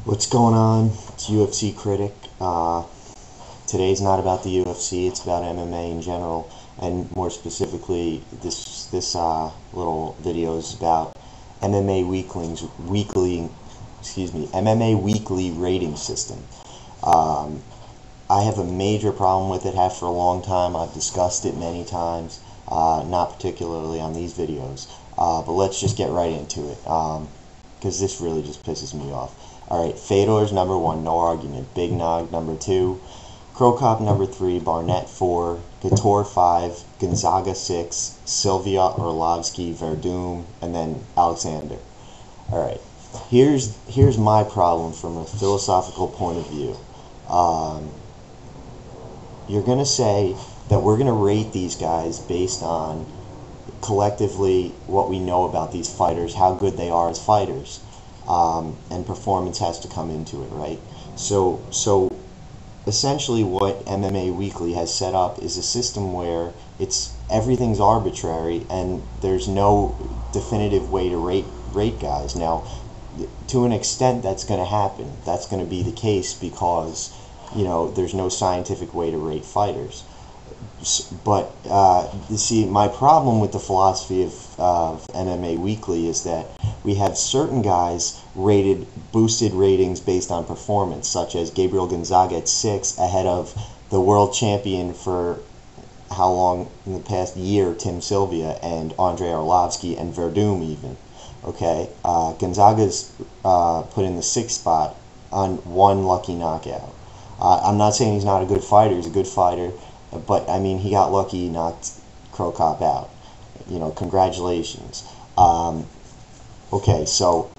What's going on? It's UFC Critic. Today's not about the UFC. It's about MMA in general, and more specifically, this little video is about MMA MMA Weekly rating system. Um, I have a major problem with it. Have for a long time. I've discussed it many times. Not particularly on these videos, but let's just get right into it. Because this really just pisses me off. Alright, Fedor's number 1, no argument. Big Nog number 2, Krokop number 3, Barnett 4, Couture 5, Gonzaga 6, Sylvia, Orlovsky, Verdum, and then Alexander. Alright, here's my problem from a philosophical point of view. You're going to say that we're going to rate these guys based on collectively what we know about these fighters, how good they are as fighters. And performance has to come into it, right? So essentially what MMA Weekly has set up is a system where everything's arbitrary and there's no definitive way to rate guys. Now, to an extent that's going to happen. That's going to be the case because, there's no scientific way to rate fighters. But you see, my problem with the philosophy of MMA Weekly is that we have certain guys boosted ratings based on performance, such as Gabriel Gonzaga at 6 ahead of the world champion for how long in the past year, Tim Sylvia, and Andrei Arlovsky and Verdum even. Okay, Gonzaga's put in the 6th spot on 1 lucky knockout. I'm not saying he's not a good fighter. He's a good fighter. But, I mean, he got lucky, knocked Krokop out. Congratulations. Okay, so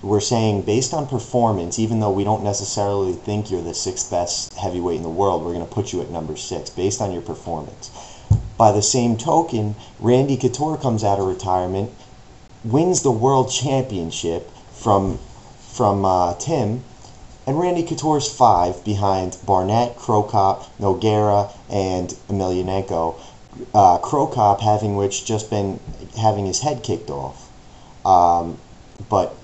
we're saying based on performance, even though we don't necessarily think you're the 6th best heavyweight in the world, we're going to put you at number 6 based on your performance. By the same token, Randy Couture comes out of retirement, wins the world championship from Tim, and Randy Couture's 5 behind Barnett, Krokop, Nogueira, and Emelianenko. Krokop just been having his head kicked off.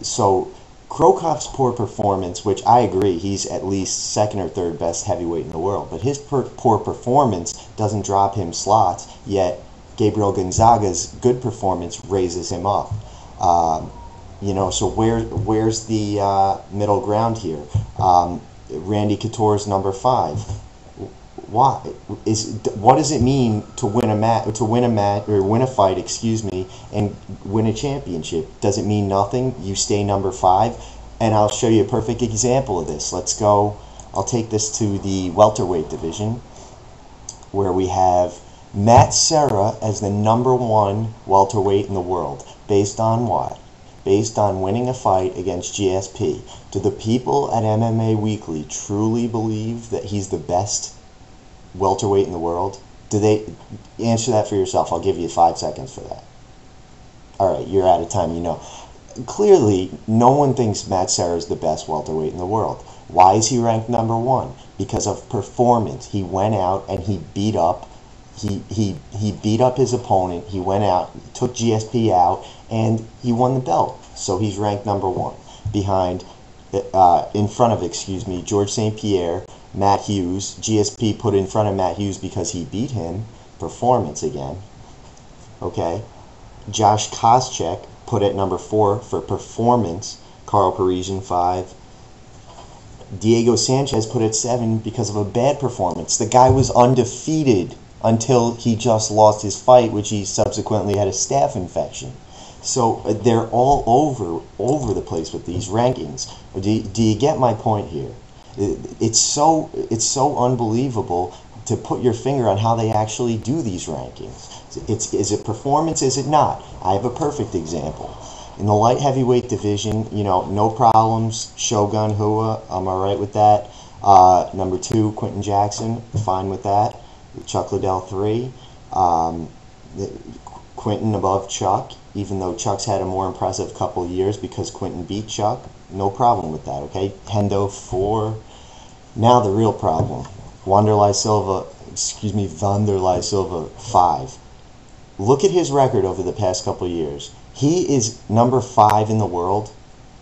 So Krokop's poor performance, which I agree, he's at least 2nd or 3rd best heavyweight in the world, but his poor performance doesn't drop him slots, yet Gabriel Gonzaga's good performance raises him up. So where's the middle ground here? Randy Couture's number 5. What does it mean to win a fight, and win a championship? Does it mean nothing? You stay number 5, and I'll show you a perfect example of this. Let's go. I'll take this to the welterweight division, where we have Matt Serra as the number 1 welterweight in the world, based on what? Based on winning a fight against GSP. Do the people at MMA Weekly truly believe that he's the best welterweight in the world? Do they? Answer that for yourself. I'll give you 5 seconds for that. Alright, you're out of time, Clearly, no one thinks Matt Serra is the best welterweight in the world. Why is he ranked number 1? Because of performance. He went out and he beat up his opponent. He went out, took GSP out, and he won the belt. So he's ranked number 1 behind, in front of, George St. Pierre, Matt Hughes. GSP put in front of Matt Hughes because he beat him. Performance again. Okay. Josh Koscheck put at number 4 for performance. Carl Parisian 5. Diego Sanchez put at 7 because of a bad performance. The guy was undefeated until he just lost his fight, which he subsequently had a staph infection. So they're all over the place with these rankings. Do you get my point here? It's so unbelievable to put your finger on how they actually do these rankings. Is it performance? Is it not? I have a perfect example. In the light heavyweight division, no problems. Shogun Hua, I'm all right with that. Number 2, Quentin Jackson, fine with that. Chuck Liddell 3. Quentin above Chuck, even though Chuck's had a more impressive couple of years because Quentin beat Chuck. No problem with that, okay? Hendo 4. Now the real problem. Wanderlei Silva 5. Look at his record over the past couple of years. He is number 5 in the world,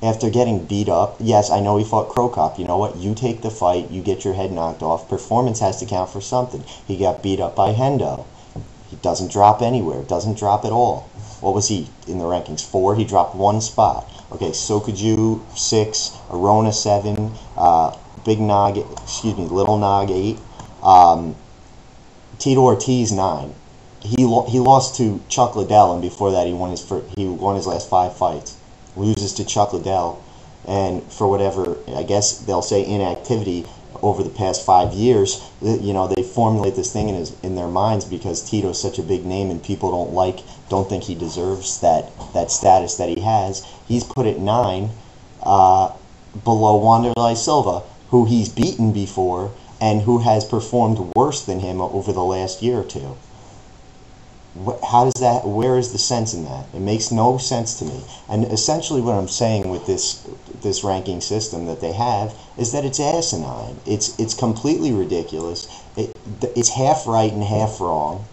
after getting beat up. Yes, I know he fought Crow Cop. You know what? You take the fight, you get your head knocked off. Performance has to count for something. He got beat up by Hendo. He doesn't drop anywhere, doesn't drop at all. What was he in the rankings? 4? He dropped 1 spot. Okay, Sokaju 6, Arona 7, Big Nog, Little Nog 8, Tito Ortiz 9. He lost to Chuck Liddell, and before that he won his last 5 fights. Loses to Chuck Liddell, and for whatever, I guess they'll say, inactivity over the past 5 years, you know, they formulate this thing in their minds because Tito's such a big name and people don't think he deserves that status that he has. He's put at 9, below Wanderlei Silva, who he's beaten before and who has performed worse than him over the last year or two. How does that? Where is the sense in that? It makes no sense to me. And essentially, what I'm saying with this ranking system that they have is that it's asinine. It's completely ridiculous. It's half right and half wrong,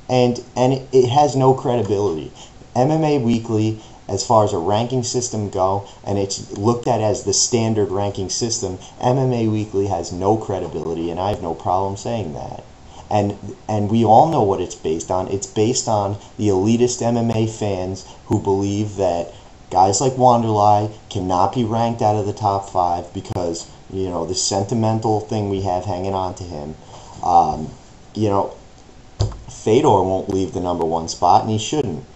and it has no credibility. MMA Weekly, as far as a ranking system go, and it's looked at as the standard ranking system, MMA Weekly has no credibility, and I have no problem saying that. And we all know what it's based on. It's based on the elitist MMA fans who believe that guys like Wanderlei cannot be ranked out of the top 5 because, you know, the sentimental thing we have hanging on to him. You know, Fedor won't leave the number 1 spot, and he shouldn't.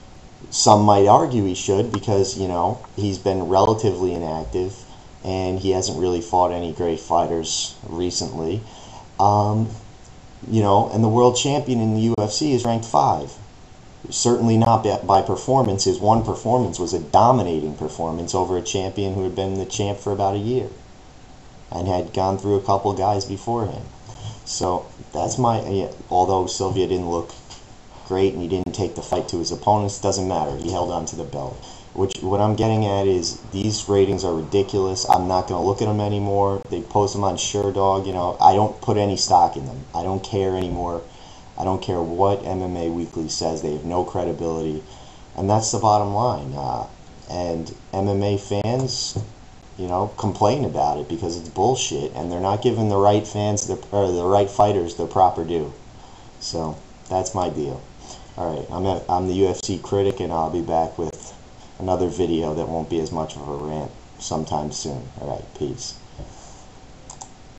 Some might argue he should because, you know, he's been relatively inactive and he hasn't really fought any great fighters recently. You know, and the world champion in the UFC is ranked 5. Certainly not by performance. His one performance was a dominating performance over a champion who had been the champ for about a year and had gone through a couple guys before him. So that's although Sylvia didn't look great and he didn't take the fight to his opponents, doesn't matter. He held on to the belt. What I'm getting at is these ratings are ridiculous. I'm not going to look at them anymore. They post them on SureDog. You know, I don't put any stock in them. I don't care anymore. I don't care what MMA Weekly says. They have no credibility. And that's the bottom line. And MMA fans, you know, complain about it because it's bullshit. And they're not giving the right fans, the right fighters, their proper due. So that's my deal. All right, I'm the UFC Critic, and I'll be back with another video that won't be as much of a rant sometime soon. All right, peace.